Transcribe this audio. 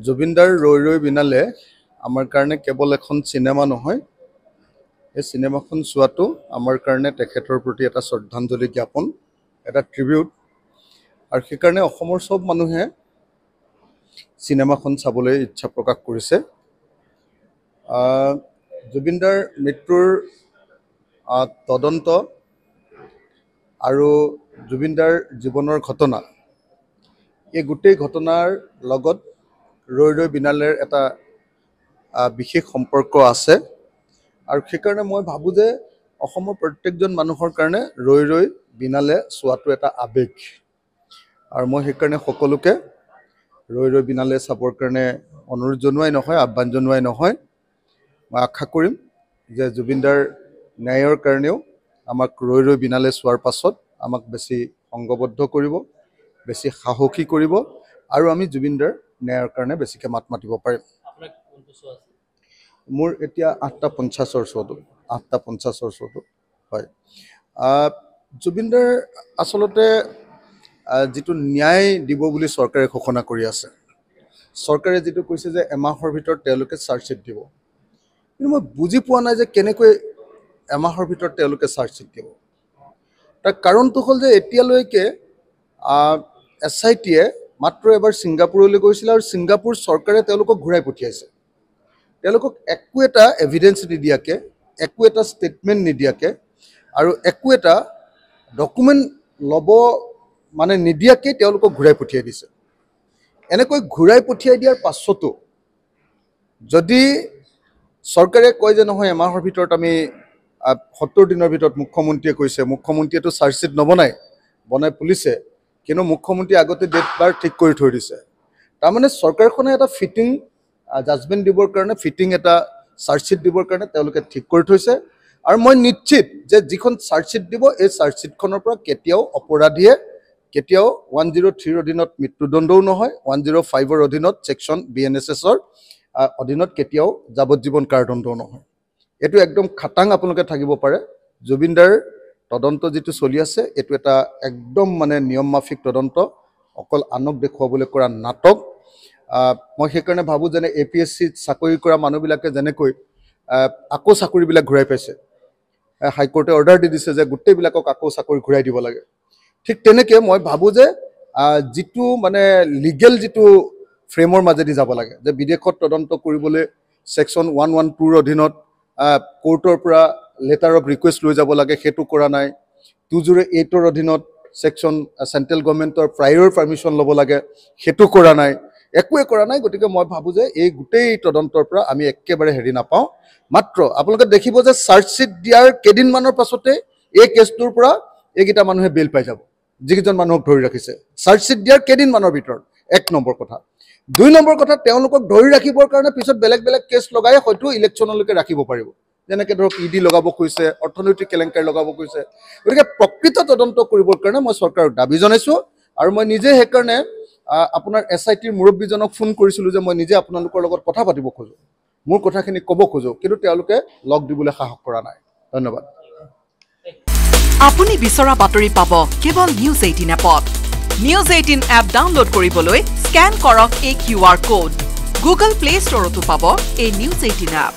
জুবিনদাৰ ৰৈ ৰৈ বিনালে আমাৰ কাৰণে কেৱল এখন চিনেমা নহয়, এই চিনেমাখন চোৱাটো আমাৰ কাৰণে তেখেতৰ প্ৰতি এটা শ্ৰদ্ধাঞ্জলি জ্ঞাপন, এটা ট্ৰিবিউট। আৰু সেইকাৰণে অসমৰ সব মানুহে চিনেমাখন চাবলৈ ইচ্ছা প্ৰকাশ কৰিছে। জুবিনদাৰ মৃত্যুৰ তদন্ত আৰু জুবিনদাৰ জীৱনৰ ঘটনা, এই গোটেই ঘটনাৰ লগত ৰৈ ৰৈ বিনালেৰ এটা বিশেষ সম্পৰ্ক আছে। আৰু সেইকাৰণে মই ভাবোঁ যে অসমৰ প্ৰত্যেকজন মানুহৰ কাৰণে ৰৈ ৰৈ বিনালে চোৱাটো এটা আৱেগ। আৰু মই সেইকাৰণে সকলোকে ৰৈ ৰৈ বিনালে চাবৰ কাৰণে অনুৰোধ জনোৱাই নহয়, আহ্বান জনোৱাই নহয়, মই আশা কৰিম যে জুবিনদাৰ ন্যায়ৰ কাৰণেও আমাক ৰৈ ৰৈ বিনালে চোৱাৰ পাছত আমাক বেছি সংঘবদ্ধ কৰিব, বেছি সাহসী কৰিব আৰু আমি জুবিনদাৰ ন্যায়ৰ কাৰণে বেছিকৈ মাত মাতিব পাৰিম। মোৰ এতিয়া 8:50 শ্ব'টো হয়। জুবিনদাৰ আচলতে যিটো ন্যায় দিব বুলি চৰকাৰে ঘোষণা কৰি আছে, চৰকাৰে যিটো কৈছে যে এমাহৰ ভিতৰত তেওঁলোকে চাৰ্জশ্বিট দিব, কিন্তু মই বুজি পোৱা নাই যে কেনেকৈ এমাহৰ ভিতৰত তেওঁলোকে চাৰ্জশ্বিট দিব। তাৰ কাৰণটো হ'ল যে এতিয়ালৈকে SITয়ে মাত্ৰ এবাৰ ছিংগাপুৰলৈ গৈছিলে আৰু ছিংগাপুৰ চৰকাৰে তেওঁলোকক ঘূৰাই পঠিয়াইছে। তেওঁলোকক একো এটা এভিডেঞ্চ নিদিয়াকৈ, একো এটা ষ্টেটমেণ্ট নিদিয়াকৈ আৰু একো এটা ডকুমেণ্ট ল'ব নিদিয়াকৈ তেওঁলোকক ঘূৰাই পঠিয়াই দিছে। এনেকৈ ঘূৰাই পঠিয়াই দিয়াৰ পাছতো যদি চৰকাৰে কয় যে নহয় এমাহৰ ভিতৰত আমি 70 দিনৰ ভিতৰত, মুখ্যমন্ত্ৰীয়ে কৈছে, মুখ্যমন্ত্ৰীয়েতো চাৰ্জশ্বিট বনাই পুলিচে, কিন্তু মুখ্যমন্ত্ৰীয়ে আগতে ডেট বাৰ ঠিক কৰি থৈ দিছে। তাৰমানে চৰকাৰখনে এটা ফিটিং জাজমেণ্ট দিবৰ কাৰণে, ফিটিং এটা চাৰ্জশ্বিট দিবৰ কাৰণে তেওঁলোকে ঠিক কৰি থৈছে। আৰু মই নিশ্চিত যে যিখন চাৰ্জশ্বিট দিব, এই চাৰ্জশ্বিটখনৰ পৰা কেতিয়াও অপৰাধীয়ে কেতিয়াও 103ৰ অধীনত মৃত্যুদণ্ডও নহয়, 105ৰ অধীনত ছেকশ্যন BNSSৰ অধীনত কেতিয়াও যাৱজ্জীৱন কাৰাদণ্ডও নহয়। এইটো একদম খাটাং আপোনালোকে থাকিব পাৰে। জুবিনদাৰ তদন্ত যিটো চলি আছে, এইটো এটা একদম নিয়ম মাফিক তদন্ত, অকল আনক দেখুৱাবলৈ কৰা নাটক। মই সেইকাৰণে ভাবোঁ যেনে APSCত চাকৰি কৰা মানুহবিলাকে যেনেকৈ আকৌ চাকৰিবিলাক ঘূৰাই পাইছে, হাইকোৰ্টে অৰ্ডাৰ দি দিছে যে গোটেইবিলাকক আকৌ চাকৰি ঘূৰাই দিব লাগে, ঠিক তেনেকৈ মই ভাবোঁ যে যিটো লিগেল যিটো ফ্ৰেমৰ মাজেদি যাব লাগে, যে বিদেশত তদন্ত কৰিবলৈ ছেকশ্যন 112ৰ অধীনত কোৰ্টৰ পৰা লেটাৰ অফ ৰিকুৱেষ্ট লৈ যাব লাগে, সেইটো কৰা নাই। 208ৰ অধীনত ছেকশ্যন চেণ্ট্ৰেল গভৰ্ণমেণ্টৰ প্ৰায়ৰ পাৰ্মিশ্যন ল'ব লাগে, সেইটো কৰা নাই, একোৱে কৰা নাই। গতিকে মই ভাবোঁ যে এই গোটেই তদন্তৰ পৰা আমি একেবাৰে নাপাওঁ। মাত্ৰ আপোনালোকে দেখিব যে চাৰ্জশ্বিট দিয়াৰ কেইদিনমানৰ পাছতে এই কেছটোৰ পৰা এইকেইটা মানুহে বেল পাই যাব, যিকেইজন মানুহক ধৰি ৰাখিছে চাৰ্জশ্বিট দিয়াৰ কেইদিনমানৰ ভিতৰত। 1 নম্বৰ কথা। 2 নম্বৰ কথা, তেওঁলোকক ধৰি ৰাখিবৰ কাৰণে পিছত বেলেগ বেলেগ কেছ লগাই হয়তো ইলেকশ্যনলৈকে ৰাখিব পাৰিব, যেনেকৈ ধৰক ED লগাব কৈছে, অৰ্থনৈতিক কেলেংকাৰী লগাব কৈছে। গতিকে প্ৰকৃত তদন্ত কৰিবৰ কাৰণে মই চৰকাৰক দাবী জনাইছোঁ। আৰু মই নিজে সেইকাৰণে আপোনাৰ SITৰ মুৰব্বীজনক ফোন কৰিছিলোঁ যে মই নিজে আপোনালোকৰ লগত কথা পাতিব খোজোঁ, মোৰ কথাখিনি ক'ব খোজোঁ, কিন্তু তেওঁলোকে লগ দিবলৈ সাহস কৰা নাই। ধন্যবাদ। আপুনি বিচৰা বাতৰি পাব কেৱল News 18 এপত। News 18 এপ ডাউনলোড কৰিবলৈ স্কেন কৰক এই QR কোড। Google Play Storeতো পাব এই News 18 এপ।